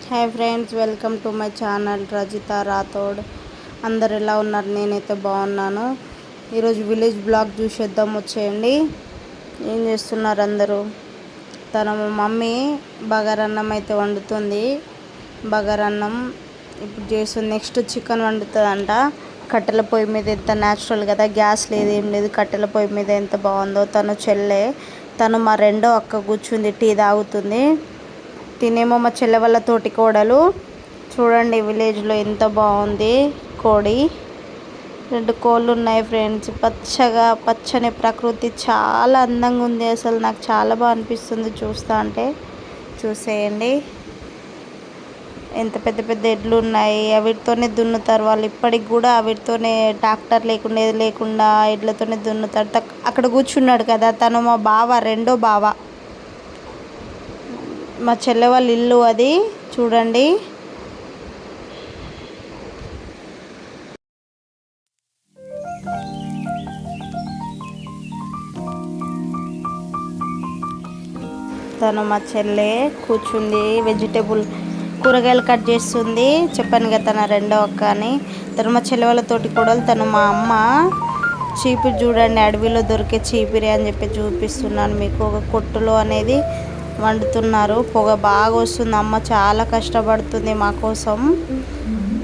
Hi friends, welcome to my channel Rajitha Rathod. అందరు ఎలా ఉన్నారు? నేనైతే బాగున్నాను. ఈరోజు విలేజ్ బ్లాగ్ చూసేద్దాం, వచ్చేయండి. ఏం చేస్తున్నారు అందరూ? తన మమ్మీ బగారన్నం అయితే వండుతుంది. బగారన్నం ఇప్పుడు చేస్తుంది. నెక్స్ట్ చికెన్ వండుతుందంట. కట్టెల పొయ్యి మీద ఎంత న్యాచురల్ కదా, గ్యాస్ లేదు ఏం లేదు. కట్టెల పొయ్యి మీద ఎంత బాగుందో. తను చెల్లె, తను మా రెండో అక్క కూర్చుంది, టీ తాగుతుంది. తినేమో మా చెల్లె వాళ్ళ తోటి కోడలు. చూడండి విలేజ్లో ఎంత బాగుంది. కోడి, 2 కోళ్ళు ఉన్నాయి ఫ్రెండ్స్. పచ్చని ప్రకృతి చాలా అందంగా ఉంది. అసలు నాకు చాలా బాగా అనిపిస్తుంది చూస్తా అంటే. చూసేయండి ఎంత పెద్ద పెద్ద ఎడ్లు ఉన్నాయి. వీటితోనే దున్నుతారు వాళ్ళు. ఇప్పటికి కూడా వీటితోనే, ట్రాక్టర్ లేకుండా ఎడ్లతోనే దున్నుతారు. అక్కడ కూర్చున్నాడు కదా, తను మా బావ, రెండో బావ. మా చెల్లె వాళ్ళ ఇల్లు అది. చూడండి తను మా చెల్లె కూర్చుంది. కూరగాయలు కట్ చేస్తుంది. చెప్పాను కదా తన రెండో అక్క అని. తను మా చెల్లె వాళ్ళ తోటి కోడలు. తను మా అమ్మ. చీపిరి చూడండి, అడవిలో దొరికే చీపిరి అని చెప్పి చూపిస్తున్నాను మీకు. ఒక కొట్టులో అనేది వండుతున్నారు. పొగ బాగా వస్తుంది. అమ్మ చాలా కష్టపడుతుంది మా కోసం.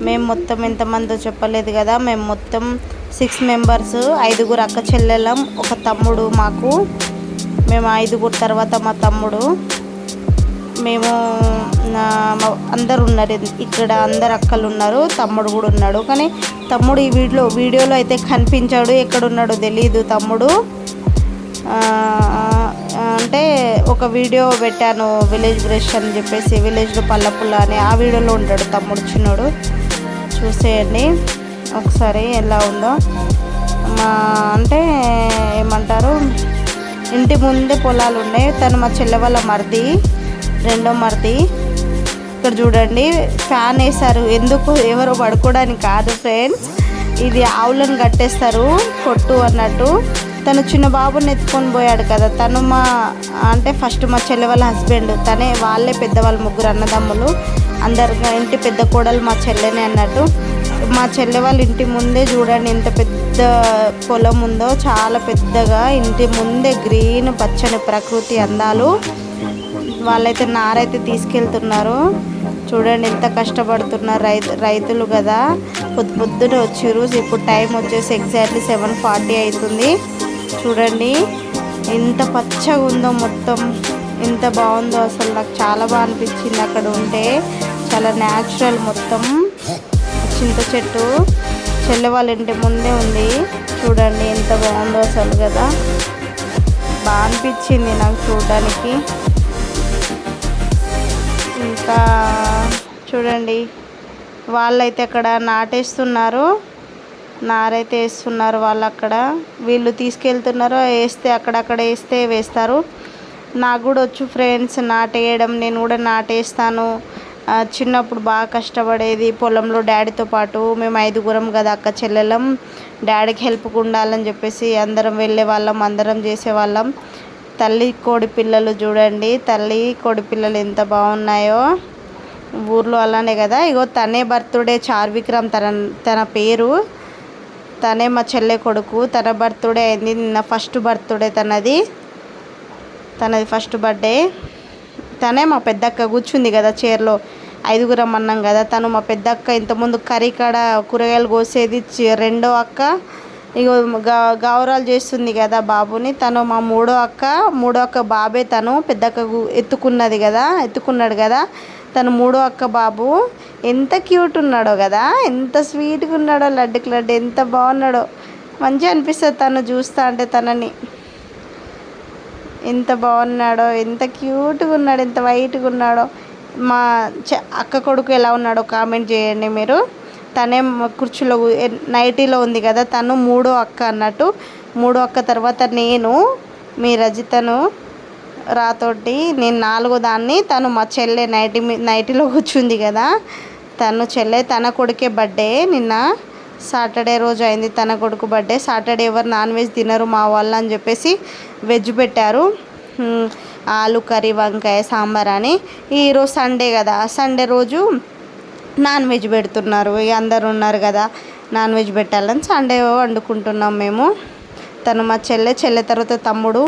మేము మొత్తం ఎంతమందో చెప్పలేదు కదా, మేము మొత్తం 6 మెంబర్స్. 5 అక్క చెల్లెలం, ఒక తమ్ముడు మాకు. మేము 5 తర్వాత మా తమ్ముడు. మేము అందరు ఉన్నారు ఇక్కడ. అందరు అక్కలు ఉన్నారు, తమ్ముడు కూడా ఉన్నాడు. కానీ తమ్ముడు ఈ వీడియోలో అయితే కనిపించాడు. ఎక్కడున్నాడో తెలియదు తమ్ముడు. అంటే ఒక వీడియో పెట్టాను, విలేజ్ బ్రష్ అని చెప్పేసి, విలేజ్లో పల్లపుల్ల అని. ఆ వీడియోలో ఉంటాడు తమ్ముడు, చిన్నోడు. చూసేయండి ఒకసారి ఎలా ఉందో. అంటే ఏమంటారు, ఇంటి ముందే పొలాలు ఉన్నాయి. తను మా చెల్లె వాళ్ళ మరిది, రెండో మరిది. ఇక్కడ చూడండి ఫ్యాన్ వేశారు. ఎందుకు? ఎవరో పడుకోవడానికి కాదు ఫ్రెండ్స్, ఇది ఆవులను కట్టేస్తారు కొట్టు అన్నట్టు. తను చిన్న బాబుని ఎత్తుకొని పోయాడు కదా, తను అంటే ఫస్ట్ మా చెల్లె వాళ్ళ హస్బెండ్. వాళ్ళే పెద్దవాళ్ళు, 3 అన్నదమ్ములు. అందరు ఇంటి పెద్ద కోడలు మా చెల్లెనే అన్నట్టు. మా చెల్లె వాళ్ళ ఇంటి ముందే చూడండి ఎంత పెద్ద పొలం ఉందో, చాలా పెద్దగా. ఇంటి ముందే గ్రీన్ పచ్చని ప్రకృతి అందాలు. వాళ్ళైతే నారైతే తీసుకెళ్తున్నారు. చూడండి ఎంత కష్టపడుతున్నారు. రైతులు కదా, పొద్దునే వచ్చిర్రు. ఇప్పుడు టైం వచ్చేసి ఎగ్జాక్ట్లీ 7:40 అవుతుంది. చూడండి ఎంత పచ్చగా ఉందో, మొత్తం ఎంత బాగుందో. అసలు నాకు చాలా బాగా అనిపించింది అక్కడ ఉంటే. చాలా న్యాచురల్. మొత్తం చింత చెట్టు చెల్లె వాళ్ళ ఇంటి ముందే ఉంది. చూడండి ఎంత బాగుందో అసలు కదా. బాగా అనిపించింది నాకు చూడడానికి. ఇంకా చూడండి వాళ్ళైతే అక్కడ నాటేస్తున్నారు, నారైతే వేస్తున్నారు వాళ్ళు అక్కడ. వీళ్ళు తీసుకెళ్తున్నారు, వేస్తే అక్కడక్కడ వేస్తారు. నాకు కూడా వచ్చు ఫ్రెండ్స్ నాటేయడం. నేను కూడా నాటేస్తాను. చిన్నప్పుడు బాగా కష్టపడేది పొలంలో డాడీతో పాటు. మేము 5 కదా అక్క చెల్లెలం. డాడీకి హెల్ప్గా ఉండాలని చెప్పేసి అందరం వెళ్ళే వాళ్ళం, అందరం చేసేవాళ్ళం. తల్లి కోడి పిల్లలు చూడండి, తల్లి కోడి పిల్లలు ఎంత బాగున్నాయో. ఊర్లో అలానే కదా. ఇగో తనే బర్త్డే, చార్విక్రమ్ తన పేరు. తనే మా చెల్లె కొడుకు. తన బర్త్డే అయింది నిన్న, ఫస్ట్ బర్త్డే తనది ఫస్ట్ బర్త్డే. తనే మా పెద్దక్క కూర్చుంది కదా చైర్లో. 5 అన్నాం కదా, తను మా పెద్దక్క. ఇంతకుముందు కర్రీ కాడ కూరగాయలు కోసేది రెండో అక్క. ఇగో గౌరాలు చేస్తుంది కదా బాబుని. తను మా మూడో అక్క బాబే. తను పెద్దక్క ఎత్తుకున్నాడు కదా, తను మూడో అక్క బాబు. ఎంత క్యూట్ ఉన్నాడో కదా, ఎంత స్వీట్గా ఉన్నాడో, లడ్డుకి లడ్డు ఎంత బాగున్నాడో. మంచిగా అనిపిస్తుంది తను చూస్తా అంటే. తనని ఎంత బాగున్నాడో, ఎంత క్యూట్గా ఉన్నాడో, ఎంత వైట్గా ఉన్నాడో. మా అక్క కొడుకు ఎలా ఉన్నాడో కామెంట్ చేయండి మీరు. తనే కుర్చీలో నైటీలో ఉంది కదా, తను మూడో అక్క అన్నట్టు. మూడో అక్క తర్వాత నేను, మీ రజితను రాతోటి, నేను 4వ దాన్ని. తను మా చెల్లె నైటీలో కూర్చుంది కదా, తను చెల్లె. తన కొడుకే బర్త్డే నిన్న సాటర్డే రోజు అయింది తన కొడుకు బర్త్డే. సాటర్డే ఎవరు నాన్ వెజ్ తినరు మా వాళ్ళు అని చెప్పేసి వెజ్ పెట్టారు. ఆలు కర్రీ, వంకాయ, సాంబార్ అని. ఈరోజు సండే కదా, సండే రోజు నాన్ వెజ్ పెడుతున్నారు. ఇక అందరు ఉన్నారు కదా, నాన్ వెజ్ పెట్టాలని సండే వండుకుంటున్నాం మేము. తను మా చెల్లె తర్వాత తమ్ముడు.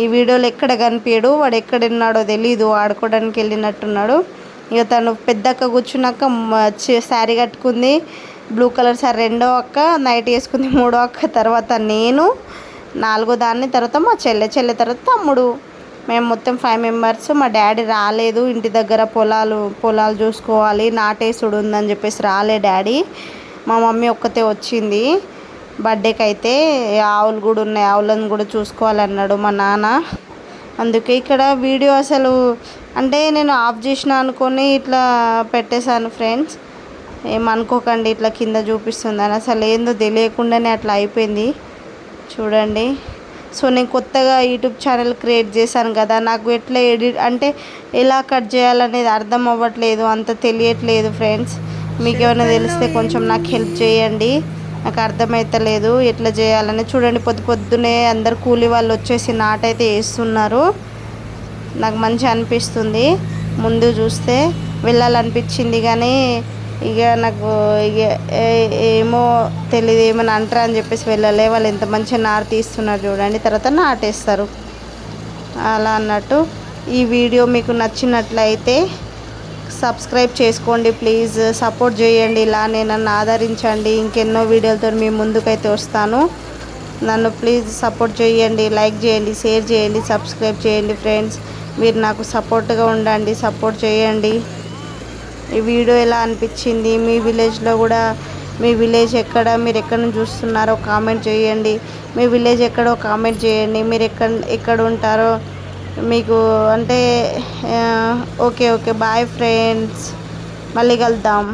ఈ వీడియోలో ఎక్కడ కనిపించడు, వాడు ఎక్కడ ఉన్నాడో తెలీదు, ఆడుకోవడానికి వెళ్ళినట్టున్నాడు. ఇక తను పెద్దక్క కూర్చున్నాక శారీ కట్టుకుంది, బ్లూ కలర్ శారీ. రెండో అక్క నైట్ వేసుకుంది, మూడో అక్క తర్వాత నేను, నాలుగో దాన్ని తర్వాత మా చెల్లె తర్వాత తమ్ముడు. మేము మొత్తం 5 మెంబర్స్. మా డాడీ రాలేదు, ఇంటి దగ్గర పొలాలు చూసుకోవాలి, నాటేసుడు ఉందని చెప్పేసి రాలే డాడీ. మా మమ్మీ ఒక్కతే వచ్చింది బర్త్డేకి. అయితే ఆవులు కూడా ఉన్నాయి, ఆవులను కూడా చూసుకోవాలన్నాడు మా నాన్న. అందుకే ఇక్కడ వీడియో అసలు అంటే నేను ఆఫ్ చేసిన అనుకొని ఇట్లా పెట్టేశాను ఫ్రెండ్స్. ఏమనుకోకండి, ఇట్లా కింద చూపిస్తుందని, అసలు ఏందో తెలియకుండానే అట్లా అయిపోయింది చూడండి. సో నేను కొత్తగా యూట్యూబ్ ఛానల్ క్రియేట్ చేశాను కదా, నాకు ఎట్లా ఎడిట్ అంటే ఎలా కట్ చేయాలనేది అర్థం అవ్వట్లేదు, అంత తెలియట్లేదు ఫ్రెండ్స్. మీకు ఏమైనా తెలిస్తే కొంచెం నాకు హెల్ప్ చేయండి, నాకు అర్థమవుతలేదు ఎట్లా చేయాలని. చూడండి పొద్దునే అందరు కూలి వాళ్ళు వచ్చేసి నాటైతే వేస్తున్నారు. నాకు మంచిగా అనిపిస్తుంది, ముందు చూస్తే వెళ్ళాలనిపించింది కానీ ఇక నాకు ఇక ఏమో తెలియదు, ఏమైనా అంటారా అని చెప్పేసి వెళ్ళలే. వాళ్ళు ఎంత మంచిగా నారు తీస్తున్నారు చూడండి, తర్వాత నాటేస్తారు అలా అన్నట్టు. ఈ వీడియో మీకు నచ్చినట్లయితే సబ్స్క్రైబ్ చేసుకోండి ప్లీజ్, సపోర్ట్ చేయండి, ఇలానే నన్ను ఆదరించండి. ఇంకెన్నో వీడియోలతో మీ ముందుకైతే వస్తాను. నన్ను ప్లీజ్ సపోర్ట్ చేయండి, లైక్ చేయండి, షేర్ చేయండి, సబ్స్క్రైబ్ చేయండి ఫ్రెండ్స్. మీరు నాకు సపోర్ట్గా ఉండండి, సపోర్ట్ చేయండి. ఈ వీడియో ఎలా అనిపించింది, మీ విలేజ్లో కూడా, మీ విలేజ్ ఎక్కడ, మీరు ఎక్కడ నుంచి చూస్తున్నారో కామెంట్ చేయండి. మీ విలేజ్ ఎక్కడో కామెంట్ చేయండి, మీరు ఎక్కడ ఉంటారో మీకు అంటే. ఓకే బాయ్ ఫ్రెండ్స్, మళ్ళీ కలుద్దాం.